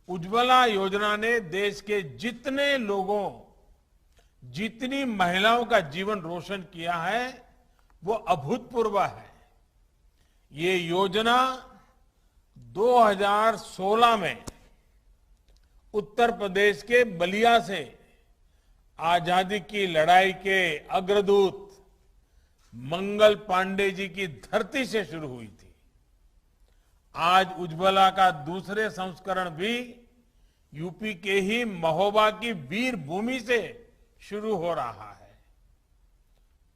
उज्ज्वला योजना ने देश के जितने लोगों, जितनी महिलाओं का जीवन रोशन किया है, वो अभूतपूर्व है। ये योजना 2016 में उत्तर प्रदेश के बलिया से आजादी की लड़ाई के अग्रदूत मंगल पांडे जी की धरती से शुरू हुई थी। आज उज्ज्वला का दूसरे संस्करण भी यूपी के ही महोबा की वीर भूमि से शुरू हो रहा है।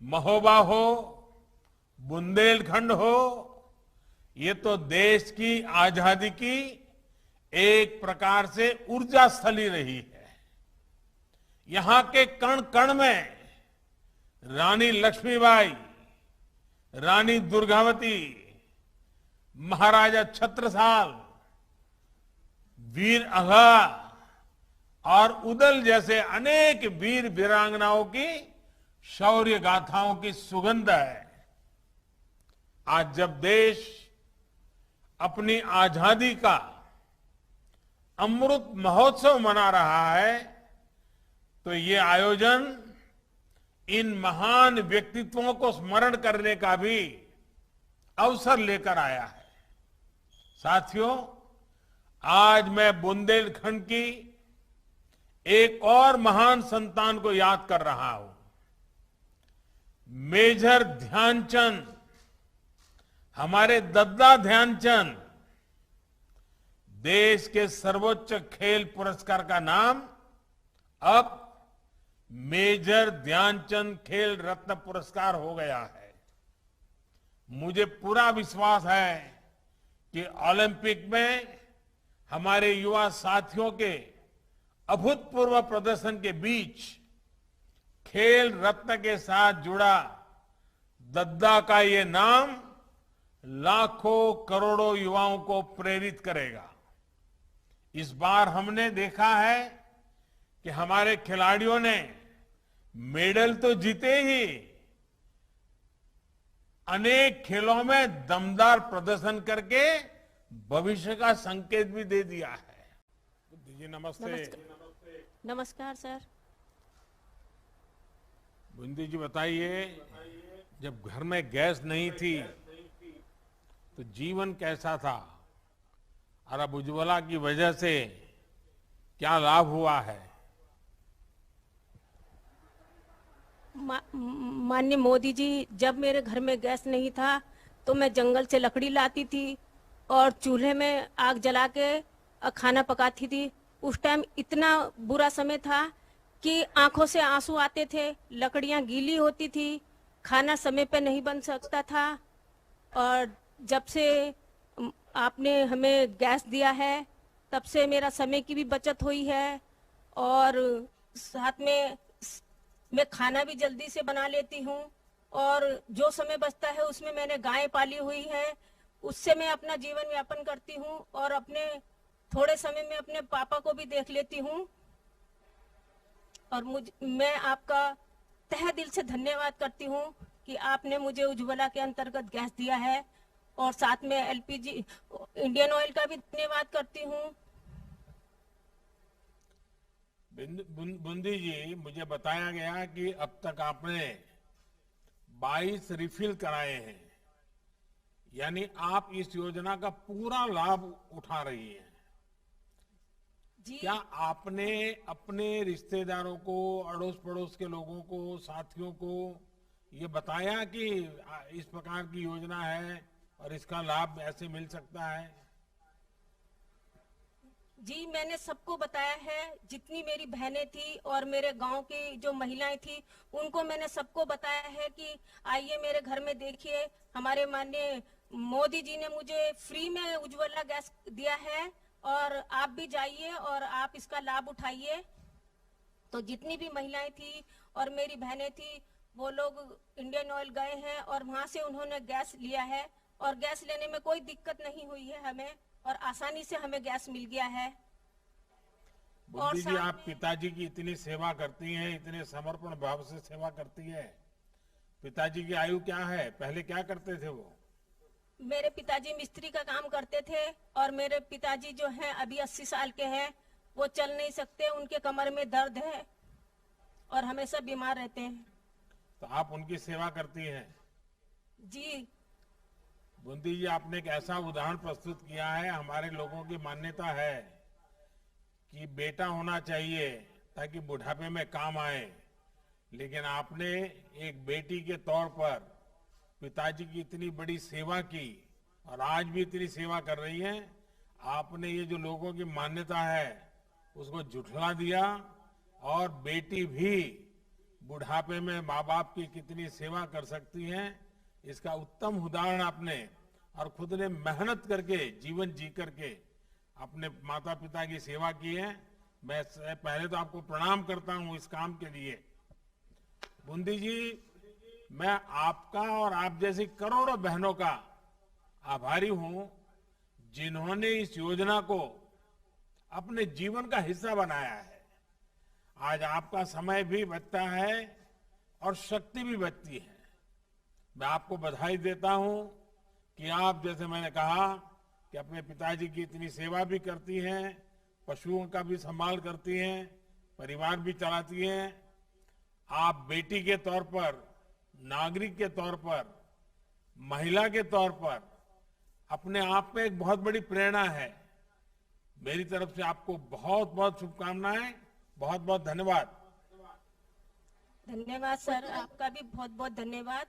महोबा हो, बुंदेलखंड हो, ये तो देश की आजादी की एक प्रकार से ऊर्जा स्थली रही है। यहां के कण कण में रानी लक्ष्मीबाई, रानी दुर्गावती, महाराजा छत्रसाल, वीर अघा और उदल जैसे अनेक वीर वीरांगनाओं की शौर्य गाथाओं की सुगंध है। आज जब देश अपनी आजादी का अमृत महोत्सव मना रहा है, तो ये आयोजन इन महान व्यक्तित्वों को स्मरण करने का भी अवसर लेकर आया है। साथियों, आज मैं बुंदेलखंड की एक और महान संतान को याद कर रहा हूं। मेजर ध्यानचंद, हमारे दद्दा ध्यानचंद। देश के सर्वोच्च खेल पुरस्कार का नाम अब मेजर ध्यानचंद खेल रत्न पुरस्कार हो गया है। मुझे पूरा विश्वास है कि ओलंपिक में हमारे युवा साथियों के अभूतपूर्व प्रदर्शन के बीच खेल रत्न के साथ जुड़ा दद्दा का ये नाम लाखों करोड़ों युवाओं को प्रेरित करेगा। इस बार हमने देखा है कि हमारे खिलाड़ियों ने मेडल तो जीते ही, अनेक खेलों में दमदार प्रदर्शन करके भविष्य का संकेत भी दे दिया है। जी नमस्ते। नमस्कार सर। बुंदी जी बताइए, जब घर में गैस नहीं थी तो जीवन कैसा था, और अब उज्ज्वला की वजह से क्या लाभ हुआ है? माननीय मोदी जी, जब मेरे घर में गैस नहीं था तो मैं जंगल से लकड़ी लाती थी और चूल्हे में आग जला के खाना पकाती थी। उस टाइम इतना बुरा समय था कि आंखों से आंसू आते थे, लकड़ियां गीली होती थी, खाना समय पे नहीं बन सकता था। और जब से आपने हमें गैस दिया है, तब से मेरा समय की भी बचत हुई है और साथ में मैं खाना भी जल्दी से बना लेती हूँ। और जो समय बचता है उसमें मैंने गाय पाली हुई है, उससे मैं अपना जीवन यापन करती हूँ और अपने थोड़े समय में अपने पापा को भी देख लेती हूँ। और मैं आपका तहे दिल से धन्यवाद करती हूँ कि आपने मुझे उज्ज्वला के अंतर्गत गैस दिया है, और साथ में एलपीजी इंडियन ऑयल का भी धन्यवाद करती हूँ। बुंदी जी, मुझे बताया गया कि अब तक आपने 22 रिफिल कराए हैं, यानी आप इस योजना का पूरा लाभ उठा रही हैं। जी। क्या आपने अपने रिश्तेदारों को, अड़ोस पड़ोस के लोगों को, साथियों को ये बताया कि इस प्रकार की योजना है और इसका लाभ ऐसे मिल सकता है? जी, मैंने सबको बताया है। जितनी मेरी बहनें थी और मेरे गांव की जो महिलाएं थी, उनको मैंने सबको बताया है कि आइए मेरे घर में देखिए, हमारे माननीय मोदी जी ने मुझे फ्री में उज्ज्वला गैस दिया है और आप भी जाइए और आप इसका लाभ उठाइए। तो जितनी भी महिलाएं थी और मेरी बहनें थी, वो लोग इंडियन ऑयल गए हैं और वहां से उन्होंने गैस लिया है और गैस लेने में कोई दिक्कत नहीं हुई है हमें, और आसानी से हमें गैस मिल गया है। बुद्धि जी, आप पिताजी की इतनी सेवा करती हैं, इतने समर्पण भाव से सेवा करती है। पिताजी की आयु क्या है? पहले क्या करते थे वो? मेरे पिताजी मिस्त्री का काम करते थे और मेरे पिताजी जो हैं अभी 80 साल के हैं, वो चल नहीं सकते, उनके कमर में दर्द है और हमेशा बीमार रहते हैं। तो आप उनकी सेवा करती हैं। जी बुंदी जी, आपने एक ऐसा उदाहरण प्रस्तुत किया है। हमारे लोगों की मान्यता है कि बेटा होना चाहिए ताकि बुढ़ापे में काम आए, लेकिन आपने एक बेटी के तौर पर पिताजी की इतनी बड़ी सेवा की और आज भी इतनी सेवा कर रही हैं। आपने ये जो लोगों की मान्यता है उसको झुठला दिया और बेटी भी बुढ़ापे में माँ बाप की कितनी सेवा कर सकती हैं, इसका उत्तम उदाहरण आपने और खुद ने मेहनत करके जीवन जी करके अपने माता पिता की सेवा की है। मैं पहले तो आपको प्रणाम करता हूं इस काम के लिए। बुंदी जी, मैं आपका और आप जैसी करोड़ों बहनों का आभारी हूं जिन्होंने इस योजना को अपने जीवन का हिस्सा बनाया है। आज आपका समय भी बचता है और शक्ति भी बचती है। मैं आपको बधाई देता हूं कि आप, जैसे मैंने कहा, कि अपने पिताजी की इतनी सेवा भी करती हैं, पशुओं का भी संभाल करती हैं, परिवार भी चलाती हैं। आप बेटी के तौर पर, नागरिक के तौर पर, महिला के तौर पर अपने आप में एक बहुत बड़ी प्रेरणा है। मेरी तरफ से आपको बहुत बहुत शुभकामनाएं, बहुत बहुत धन्यवाद। धन्यवाद सर, आपका भी बहुत बहुत धन्यवाद।